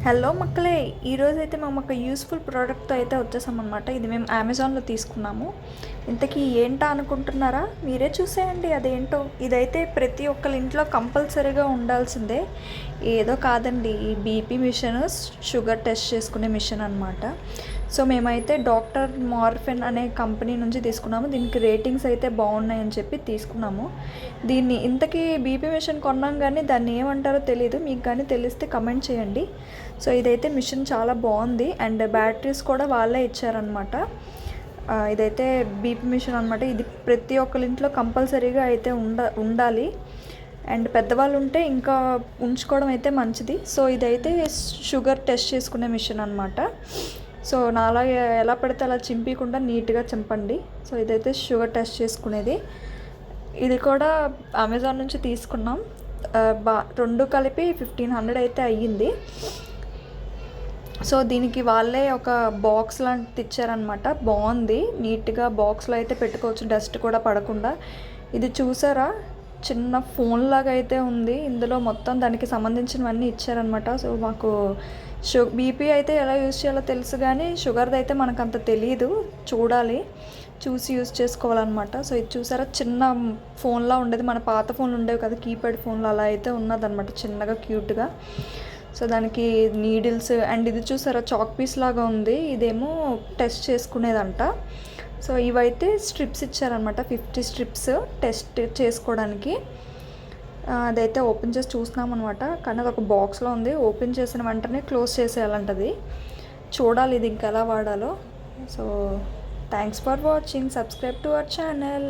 Hello మక్కలే, ఈరోజైతే మేము ఒక యూస్ఫుల్ ప్రోడక్ట్తో అయితే వచ్చేసామన్నమాట. ఇది మేము అమెజాన్లో తీసుకున్నాము. ఇంతకీ ఏంటా అనుకుంటున్నారా? మీరే చూసేయండి అదేంటో. ఇదైతే ప్రతి ఒక్కరి ఇంట్లో కంపల్సరీగా ఉండాల్సిందే. ఏదో కాదండి, ఈ బీపీ మిషన్, షుగర్ టెస్ట్ చేసుకునే మిషన్ అనమాట. సో మేమైతే డాక్టర్ మార్ఫిన్ అనే కంపెనీ నుంచి తీసుకున్నాము. దీనికి రేటింగ్స్ అయితే బాగున్నాయని చెప్పి తీసుకున్నాము. దీన్ని ఇంతకీ బీపీ మిషన్ కొన్నాం, కానీ దాన్ని ఏమంటారో తెలియదు. మీకు కానీ తెలిస్తే కమెంట్ చేయండి. సో ఇదైతే మిషన్ చాలా బాగుంది అండ్ బ్యాటరీస్ కూడా వాళ్ళే ఇచ్చారనమాట. ఇదైతే బీపీ మిషన్ అనమాట. ఇది ప్రతి ఒక్కరి ఇంట్లో కంపల్సరీగా అయితే ఉండాలి. అండ్ పెద్దవాళ్ళు ఉంటే ఇంకా ఉంచుకోవడం అయితే మంచిది. సో ఇదైతే షుగర్ టెస్ట్ చేసుకునే మిషన్ అనమాట. సో నాలా ఎలా పడితే అలా చింపకుండా నీట్గా చింపండి. సో ఇదైతే షుగర్ టెస్ట్ చేసుకునేది. ఇది కూడా అమెజాన్ నుంచి తీసుకున్నాం. రెండు కలిపి 1500 అయితే అయ్యింది. సో దీనికి వాళ్ళే ఒక బాక్స్ లాంటిది ఇచ్చారనమాట. బాగుంది, నీట్గా బాక్స్లో అయితే పెట్టుకోవచ్చు, డస్ట్ కూడా పడకుండా. ఇది చూసారా, చిన్న ఫోన్ లాగా అయితే ఉంది. ఇందులో మొత్తం దానికి సంబంధించినవన్నీ ఇచ్చారనమాట. సో మాకు బీపీ అయితే ఎలా యూజ్ చేయాలో తెలుసు, కానీ షుగర్ది అయితే మనకు అంత తెలియదు. చూసి యూజ్ చేసుకోవాలన్నమాట. సో ఇది చూసారా, చిన్న ఫోన్లా ఉండేది. మన పాత ఫోన్లు ఉండేవి కదా, కీప్యాడ్ ఫోన్లు, అలా అయితే ఉన్నదన్నమాట, చిన్నగా క్యూట్గా. సో దానికి నీడిల్స్ అండ్ ఇది చూసారా, చాక్ పీస్ లాగా ఉంది. ఇదేమో టెస్ట్ చేసుకునేదంట. సో ఇవైతే స్ట్రిప్స్ ఇచ్చారనమాట, 50 స్ట్రిప్స్ టెస్ట్ చేసుకోవడానికి. అదైతే ఓపెన్ చేసి చూస్తున్నాం అనమాట. కానీ అది ఒక బాక్స్లో ఉంది. ఓపెన్ చేసిన వెంటనే క్లోజ్ చేసేయాలంటది. చూడాలి ఇది ఇంకా ఎలా వాడాలో. So thanks for watching. Subscribe to our channel.